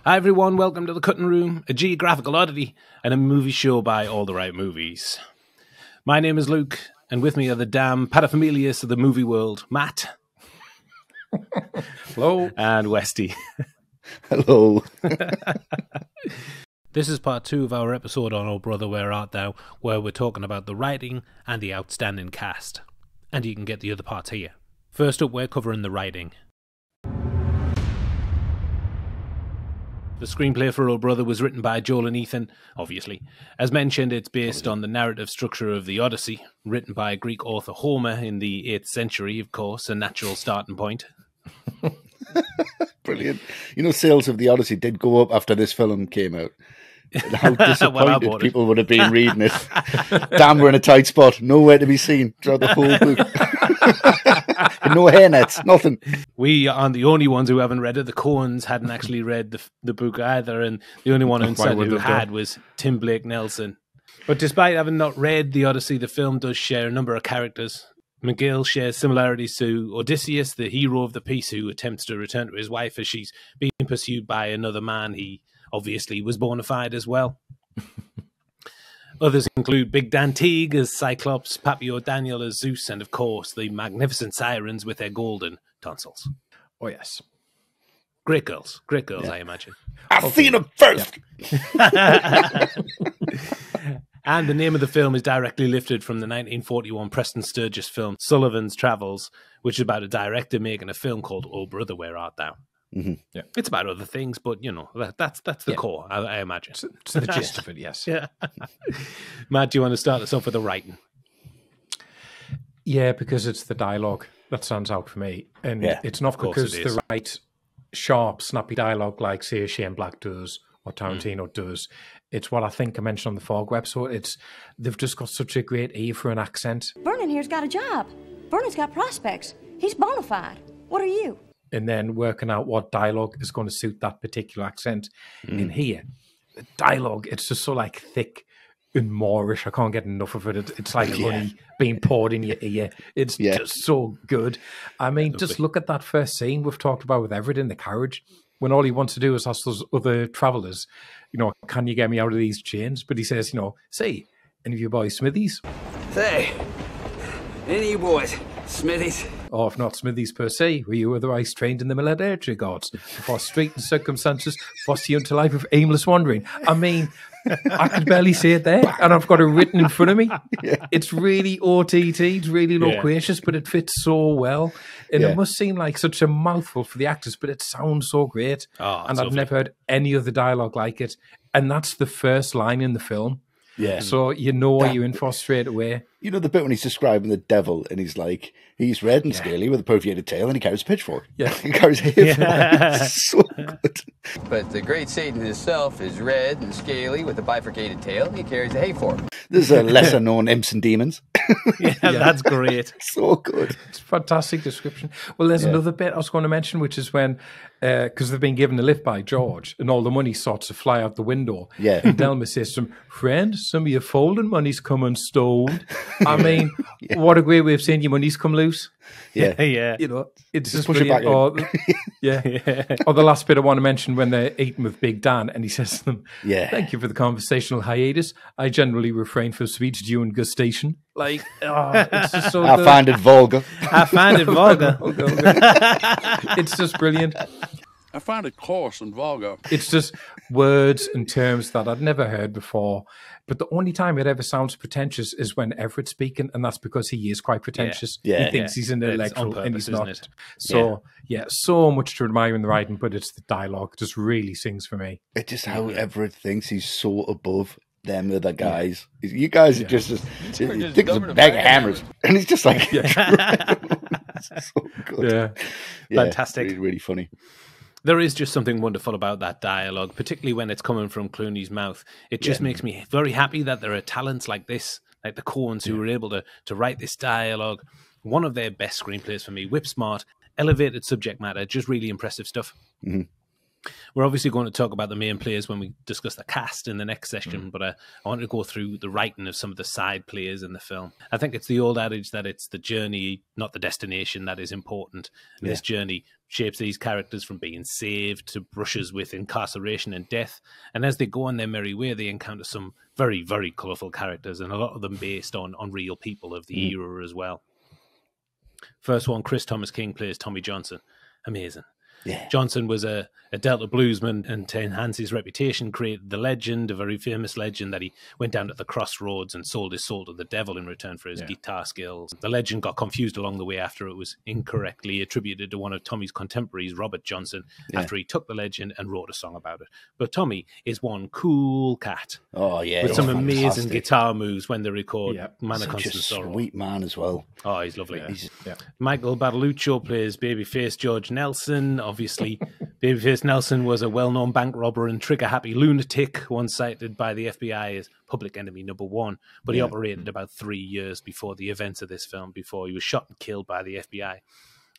Hi everyone, welcome to The Cutting Room, a geographical oddity and a movie show by All the Right Movies. My name is Luke, and with me are the damn paterfamilias of the movie world, Matt. Hello. And Westy. Hello. This is part 2 of our episode on Oh Brother, Where Art Thou, where we're talking about the writing and the outstanding cast. And you can get the other parts here. First up, we're covering the writing. The screenplay for Oh Brother was written by Joel and Ethan, obviously. As mentioned, it's based on the narrative structure of the Odyssey, written by Greek author Homer in the 8th century, of course, a natural starting point. Brilliant. You know, sales of the Odyssey did go up after this film came out. And how disappointed people would have been reading it. Damn, we're in a tight spot. Nowhere to be seen throughout the whole book. No hairnets, nothing. We aren't the only ones who haven't read it. The Coens hadn't actually read the book either, and the only one who had was Tim Blake Nelson. But despite having not read the Odyssey, the film does share a number of characters. McGill shares similarities to Odysseus, the hero of the piece who attempts to return to his wife as she's being pursued by another man. He obviously was bona fide as well. Others include Big Dan Teague as Cyclops, Papio Daniel as Zeus, and of course the magnificent sirens with their golden tonsils. Oh yes. Great girls, Yeah. I imagine. I've seen them first. Yeah. And the name of the film is directly lifted from the 1941 Preston Sturges film Sullivan's Travels, which is about a director making a film called Oh Brother, Where Art Thou? Mm-hmm. Yeah. It's about other things, but you know, that's the core, I imagine. It's the gist of it, yes. Yeah. Matt, do you want to start us off with the writing? Yeah, because it's the dialogue that stands out for me. And it's not because it is. the right sharp, snappy dialogue like, say, Shane Black does or Tarantino does. It's what I think I mentioned on the Fargo episode. They've just got such a great ear for an accent. Vernon here's got a job. Vernon's got prospects. He's bona fide. What are you? And then working out what dialogue is going to suit that particular accent in here. The dialogue, it's just so like thick and Moorish. I can't get enough of it. It's like honey being poured in your ear. It's just so good. I mean, just look at that first scene we've talked about with Everett in the carriage, when all he wants to do is ask those other travellers, can you get me out of these chains? But he says, say, any of you boys Smithies? Say, any of you boys Smithies? Or if not Smithies per se, were you otherwise trained in the military gods for straitened circumstances, force you into a life of aimless wandering? I mean, I could barely say it there, and I've got it written in front of me. Yeah. It's really OTT, it's really loquacious, but it fits so well. And it must seem like such a mouthful for the actors, but it sounds so great. Oh, and I've never heard any other dialogue like it. And that's the first line in the film. Yeah. So you know what you're in for straight away. You know the bit when he's describing the devil and he's like, he's red and scaly with a perforated tail and he carries a pitchfork. Yeah. He carries a pitchfork. It's so good. But the great Satan himself is red and scaly with a bifurcated tail. He carries a hay fork. There's a lesser known imps and demons. That's great. So good. It's a fantastic description. Well, there's another bit I was going to mention, which is when, because they've been given a lift by George and all the money starts to fly out the window. Yeah. And Delmar says to him, friend, some of your folding money's coming stoned. I mean, what a great way of saying your money's come loose. Yeah. Yeah. It's just push it back brilliant. Or the last bit I want to mention when they're eating with Big Dan and he says to them, thank you for the conversational hiatus. I generally refrain from speech due in gustation. Like, it's just so good. I find it vulgar. It's just brilliant. I find it coarse and vulgar. It's just words and terms that I'd never heard before. But the only time it ever sounds pretentious is when Everett's speaking, and that's because he is quite pretentious. Yeah. He thinks he's an intellectual and he's not. It? So, so much to admire in the writing, but it's the dialogue just really sings for me. It's just how Everett thinks he's so above them other guys. You guys are just he thinks a bag of hammers. And he's just like, so good. Yeah. Fantastic. Really, really funny. There is just something wonderful about that dialogue, particularly when it's coming from Clooney's mouth. It just makes me very happy that there are talents like this, like the Coens, who were able to write this dialogue. One of their best screenplays for me, whip smart, elevated subject matter, just really impressive stuff. Mm-hmm. We're obviously going to talk about the main players when we discuss the cast in the next session, but I want to go through the writing of some of the side players in the film. I think it's the old adage that it's the journey, not the destination, that is important. Yeah. This journey shapes these characters from being saved to brushes with incarceration and death. And as they go on their merry way, they encounter some very, very colourful characters, and a lot of them based on real people of the era as well. First one, Chris Thomas King plays Tommy Johnson. Amazing. Yeah. Johnson was a Delta bluesman, and to enhance his reputation created the legend, a very famous legend, that he went down to the crossroads and sold his soul to the devil in return for his guitar skills. The legend got confused along the way after it was incorrectly attributed to one of Tommy's contemporaries, Robert Johnson, after he took the legend and wrote a song about it. But Tommy is one cool cat. Oh, yeah. With some amazing guitar moves when they record Man of Constant Sorrow. Sweet man as well. Oh, he's lovely. Michael Bartoluccio plays babyface George Nelson. Obviously, babyface Nelson was a well-known bank robber and trigger-happy lunatic, once cited by the FBI as public enemy number 1. But he operated about 3 years before the events of this film, before he was shot and killed by the FBI.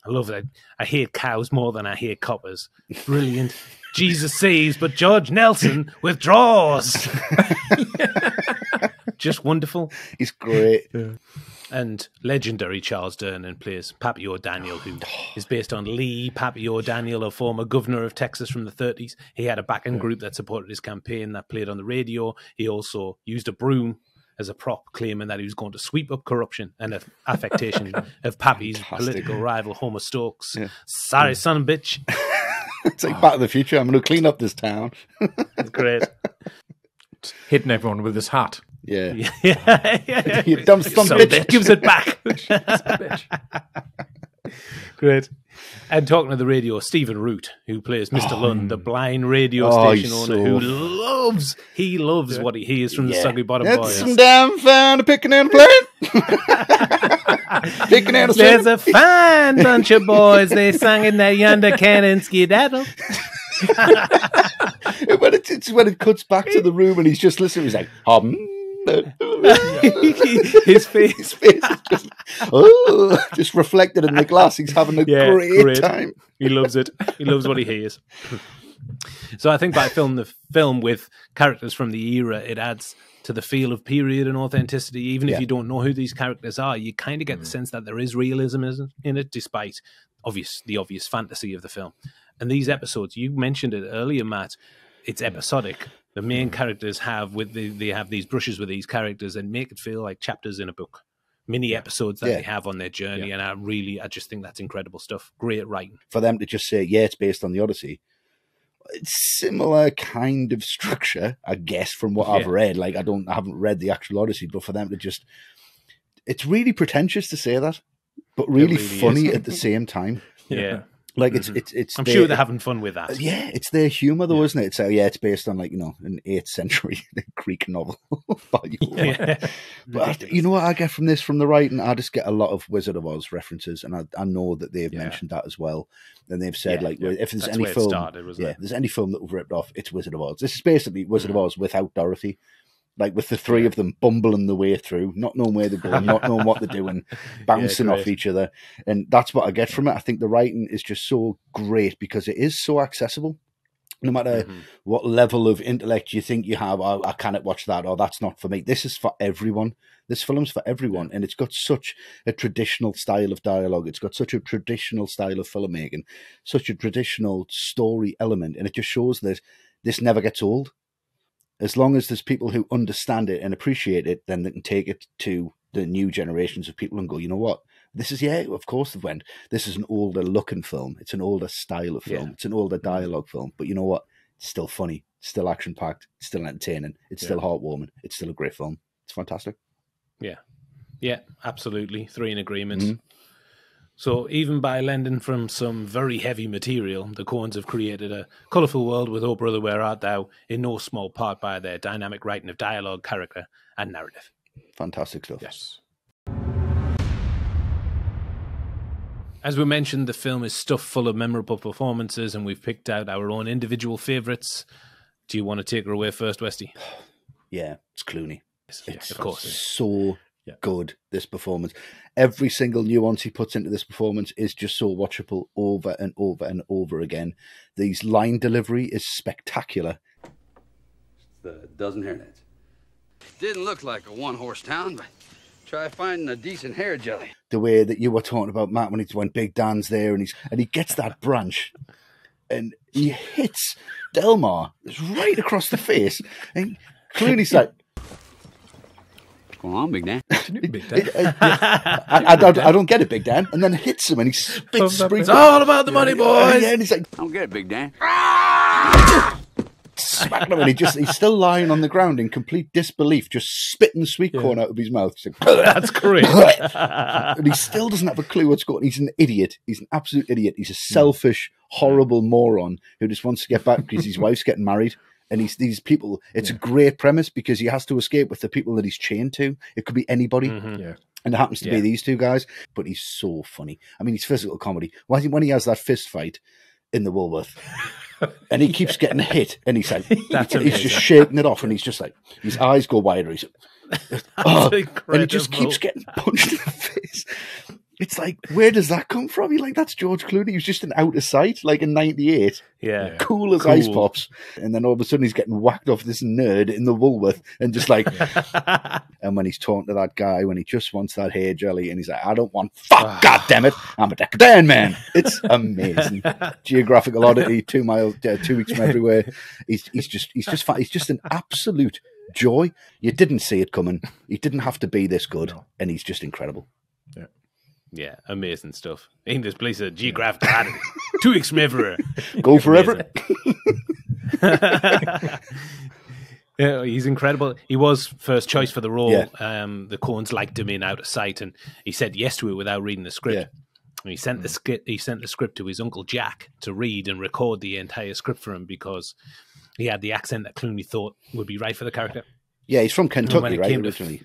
I love that. I hate cows more than I hate coppers. Brilliant. Jesus saves, but George Nelson withdraws. Just wonderful. He's great. Yeah. And legendary Charles Durnan plays Pappy O'Daniel, who is based on Lee Pappy O'Daniel, a former governor of Texas from the 30s. He had a backing group that supported his campaign that played on the radio. He also used a broom as a prop, claiming that he was going to sweep up corruption and affectation of Pappy's political rival, Homer Stokes. Yeah. Sorry, son of a bitch. It's like Back to the Future. I'm going to clean up this town. It's great. Hitting everyone with his hat. Yeah. You dumb son of a bitch. Gives it back. Great. And talking to the radio, Stephen Root, who plays Mr. Lund, the blind radio station owner, who loves what he hears from the Soggy Bottom Boys. It's some damn fun to picking and playing. Picking and There's a fine bunch of boys, they sang in their yonder cannon skedaddle. when it cuts back to the room and he's just listening, he's like, his face just reflected in the glass. He's having a great time. He loves it. He loves what he hears. So I think by filming the film with characters from the era, it adds to the feel of period and authenticity. Even if you don't know who these characters are, you kind of get the sense that there is realism in it, despite the obvious fantasy of the film. And these episodes, you mentioned it earlier, Matt, it's episodic. The main characters have they have these brushes with these characters and make it feel like chapters in a book, mini episodes that they have on their journey. And I just think that's incredible stuff. Great writing. For them to just say, it's based on the Odyssey. It's similar kind of structure, I guess, from what I've read. Like I haven't read the actual Odyssey, but for them to just, it's really pretentious to say that, but really funny at the same time. Yeah. Like it's. I'm sure they're having fun with that. Yeah, it's their humor, though, isn't it? So it's based on an 8th century Greek novel. But you know what I get from this, from the writing? I just get a lot of Wizard of Oz references, and I know that they've mentioned that as well. And they've said if there's any film, there's any film that we've ripped off, it's Wizard of Oz. This is basically Wizard of Oz without Dorothy. Like with the three of them bumbling the way through, not knowing where they're going, not knowing what they're doing, bouncing off each other. And that's what I get from it. I think the writing is just so great because it is so accessible. No matter what level of intellect you think you have, I cannot watch that, or that's not for me. This is for everyone. This film's for everyone. And it's got such a traditional style of dialogue. It's got such a traditional style of filmmaking, such a traditional story element. And it just shows that this never gets old. As long as there's people who understand it and appreciate it, then they can take it to the new generations of people and go, you know what? This is, of course they've went. This is an older looking film. It's an older style of film. It's an older dialogue film. But you know what? It's still funny. It's still action packed. It's still entertaining. It's still heartwarming. It's still a great film. It's fantastic. Yeah. Yeah, absolutely. 3 in agreement. So even by lending from some very heavy material, the Coens have created a colourful world with Oh Brother Where Art Thou, in no small part by their dynamic writing of dialogue, character and narrative. Fantastic stuff. Yes. As we mentioned, the film is stuffed full of memorable performances and we've picked out our own individual favourites. Do you want to take her away first, Westy? Yeah, it's Clooney. Of course. So good, this performance. Every single nuance he puts into this performance is just so watchable over and over and over again. These line delivery is spectacular. The dozen hairnets. Didn't look like a one-horse town, but try finding a decent hair jelly. The way that you were talking about, Matt, when Big Dan's there and he gets that branch and he hits Delmar right across the face. And Clooney's like, What's going on, Big Dan? Big Dan. I don't get it, Big Dan. And then hits him and he spits. It's all about the money, boys. And he's like, I don't get it, Big Dan. smacking him, and he's still lying on the ground in complete disbelief, just spitting sweet corn out of his mouth. He's like, that's great. And he still doesn't have a clue what's going on. He's an idiot. He's an absolute idiot. He's a selfish, horrible moron who just wants to get back because his wife's getting married. And these people, it's a great premise because he has to escape with the people that he's chained to. It could be anybody. And it happens to be these two guys. But he's so funny. I mean, he's physical comedy. When he has that fist fight in the Woolworth and he keeps getting hit and he's like, he's just shaking it off and he's just like, his eyes go wider. He's like, and he just keeps getting punched in the face. It's like, where does that come from? You're like, that's George Clooney. He was just an out of sight, like in 98. Yeah. Cool as ice pops. And then all of a sudden he's getting whacked off this nerd in the Woolworth and just like, and when he's talking to that guy, when he just wants that hair jelly and he's like, I don't want fuck, God damn it. I'm a Decadent man. It's amazing. Geographical Oddity, 2 weeks from everywhere. He's just fun. He's just an absolute joy. You didn't see it coming. He didn't have to be this good. And he's just incredible. Yeah. Yeah, amazing stuff. In this place, a geographic oddity. 2 weeks from everywhere. Go for Everett. Yeah, he's incredible. He was first choice for the role. Yeah. The Coens liked him in Out of Sight, and he said yes to it without reading the script. Yeah. And he sent the script to his uncle Jack to read and record the entire script for him because he had the accent that Clooney thought would be right for the character. Yeah, he's from Kentucky, right? Originally.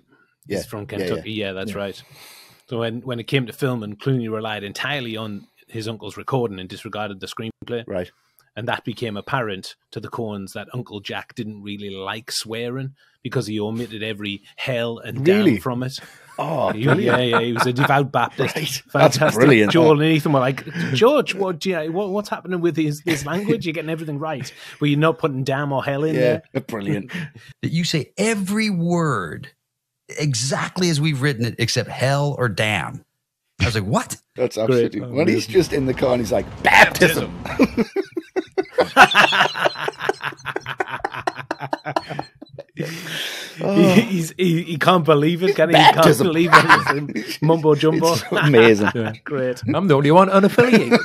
He's from Kentucky. Yeah, that's right. So when it came to film, and Clooney relied entirely on his uncle's recording and disregarded the screenplay. Right. And that became apparent to the Coens that Uncle Jack didn't really like swearing because he omitted every hell and damn from it. Oh, he was a devout Baptist. Right. Fantastic. That's brilliant. Joel and Ethan were like, George, what's happening with his language? You're getting everything right. But you're not putting damn or hell in there. Brilliant. You say every word exactly as we've written it, except hell or damn. I was like, what? That's absolutely great. When he's just in the car and he's like, baptism. He can't believe it, can he? He can't believe it. Mumbo jumbo. It's amazing. Great. I'm the only one unaffiliated.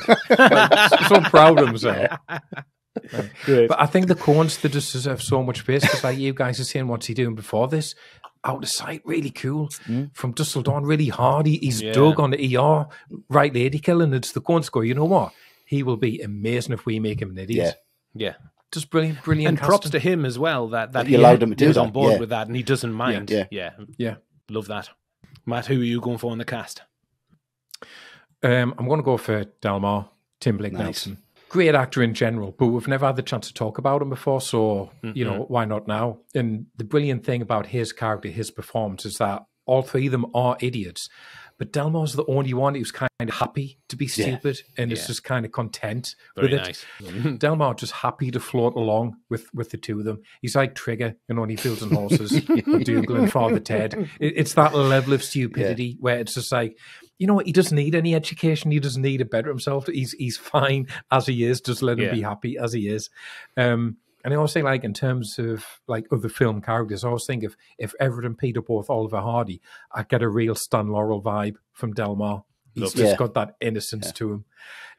So proud of himself. Great. But I think the Coens, they just deserve so much praise because, like you guys are saying, what's he doing before this? Out of Sight, really cool. From Dusk Till Dawn, really hard. He's dug on the ER, right lady killing. It's the Coens go, you know what? He will be amazing if we make him an idiot. Yeah. Just brilliant and props to him as well that he allowed him to do was that. on board with that and he doesn't mind. Yeah. Love that. Matt, who are you going for in the cast? I'm going to go for Delmar, Tim Blake Nelson. Great actor in general, but we've never had the chance to talk about him before, so, you know, why not now? And the brilliant thing about his character, his performance, is that all three of them are idiots, but Delmar's the only one who's kind of happy to be stupid and is just kind of content with it. Nice. Delmar just happy to float along with the two of them. He's like Trigger, you know, when he fields and horses, Dougal and Father Ted. It's that level of stupidity where it's just like, you know what, he doesn't need any education. He doesn't need to better himself. He's fine as he is. Just let him be happy as he is. And I always think, like, in terms of like other film characters, I always think if Everett and Pete are both Oliver Hardy, I get a real Stan Laurel vibe from Delmar. He's just got that innocence to him.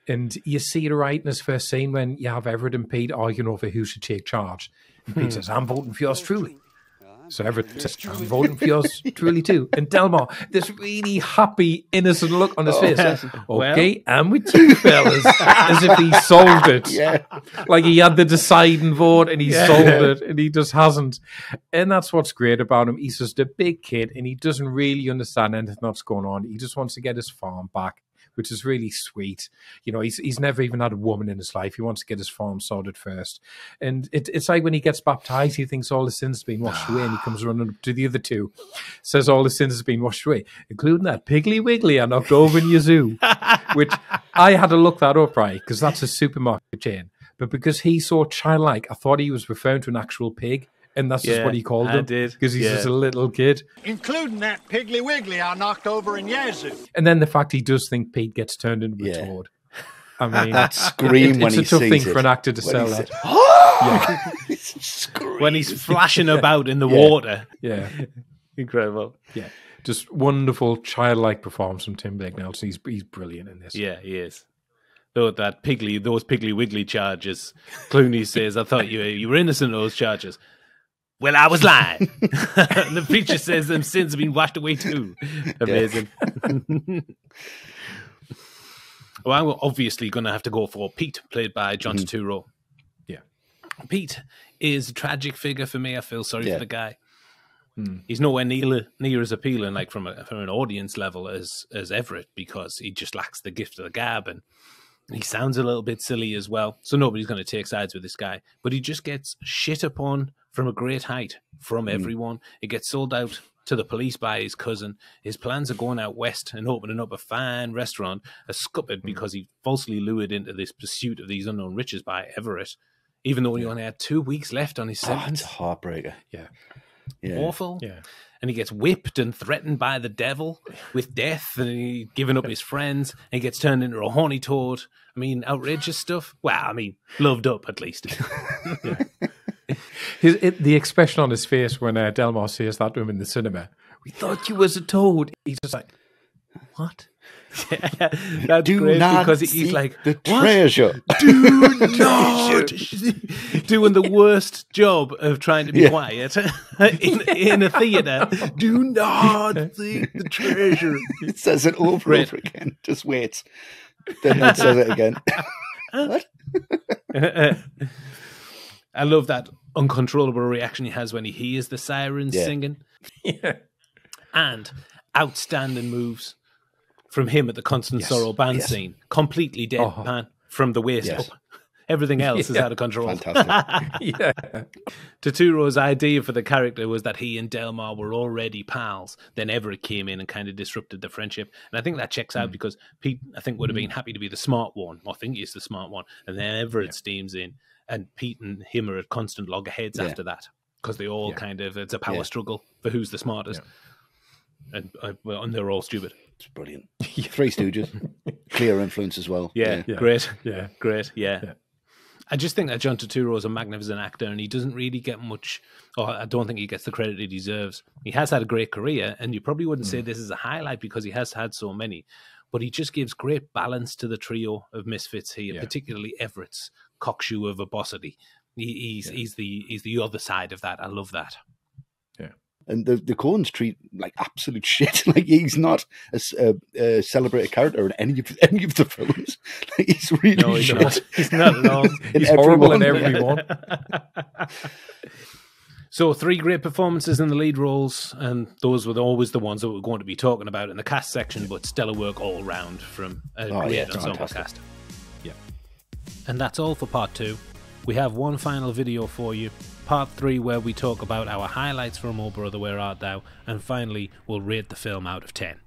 And you see it right in his first scene when you have Everett and Pete arguing over who should take charge. And Pete says, I'm voting for yours truly. So Everett says, I'm voting for yours truly too. And Delmar, this really happy, innocent look on his face. Okay, I'm with you, fellas. As if he solved it. Like he had the deciding vote and he solved it and he just hasn't. And that's what's great about him. He's just a big kid and he doesn't really understand anything that's going on. He just wants to get his farm back which is really sweet. You know, he's never even had a woman in his life. He wants to get his farm sorted first. And it's like when he gets baptized, he thinks all his sins have been washed away, and he comes running up to the other two, says all his sins have been washed away, including that Piggly Wiggly I knocked over in your zoo, which I had to look that up, right, because that's a supermarket chain. But because he's so childlike, I thought he was referring to an actual pig. And that's just what he called him. Because he's just a little kid. Including that Piggly Wiggly I knocked over in Yazoo. And then the fact he does think Pete gets turned into a toad. I mean, that scream when he sees it. It's a tough thing for an actor to sell that. When he's flashing about in the water. Yeah. Incredible. Yeah. Just wonderful childlike performance from Tim Blake Nelson. He's brilliant in this. Yeah, he is. Though those Piggly Wiggly charges, Clooney says, I thought you were innocent of those charges. Well, I was lying. And the preacher says them sins have been washed away too. Amazing. Well, I'm obviously going to have to go for Pete, played by John Turturro. Yeah. Pete is a tragic figure for me. I feel sorry for the guy. He's nowhere near as appealing, like from an audience level, as Everett, because he just lacks the gift of the gab, and he sounds a little bit silly as well. So nobody's going to take sides with this guy. But he just gets shit upon from a great height from everyone. It gets sold out to the police by his cousin. His plans are going out west and opening up a fine restaurant, a scuppered because he falsely lured into this pursuit of these unknown riches by Everett, even though he only had 2 weeks left on his sentence. It's a heartbreaker. Yeah. Awful. Yeah. And he gets whipped and threatened by the devil with death, and he's giving up his friends, and he gets turned into a horny toad. I mean, outrageous stuff. Well, I mean, loved up at least. The expression on his face when Delmar says that to him in the cinema, we thought you was a toad. He's just like, what? That's great because he's like, the treasure. Do not doing the worst job of trying to be quiet in a theater. Do not seek the treasure. It says it over and over again. Just waits. Then it says it again. What? I love that uncontrollable reaction he has when he hears the sirens singing. Yeah. And outstanding moves from him at the Constant Sorrow band scene. Completely deadpan from the waist up. Everything else is out of control. Fantastic. Turturro's idea for the character was that he and Delmar were already pals. Then Everett came in and kind of disrupted the friendship. And I think that checks out because Pete, I think, would have been happy to be the smart one. I think he's the smart one. And then Everett steams in. And Pete and him are at constant loggerheads after that. Because they all kind of, it's a power struggle for who's the smartest. And they're all stupid. It's brilliant. Three Stooges. Clear influence as well. Great. I just think that John Turturro is a magnificent actor, and he doesn't really get much, or I don't think he gets the credit he deserves. He has had a great career, and you probably wouldn't say this is a highlight because he has had so many, but he just gives great balance to the trio of misfits here, particularly Everett's cockshoe of verbosity. He's the other side of that. I love that. And the Coens treat like absolute shit. Like he's not a celebrated character in any of the films. Like, he's really shit. He's not at all. He's horrible in everyone. So 3 great performances in the lead roles, and those were always the ones that we're going to be talking about in the cast section, but stellar work all round from a great ensemble cast. Yeah. And that's all for part 2. We have one final video for you. Part 3, where we talk about our highlights from Oh Brother Where Art Thou, and finally we'll rate the film out of 10.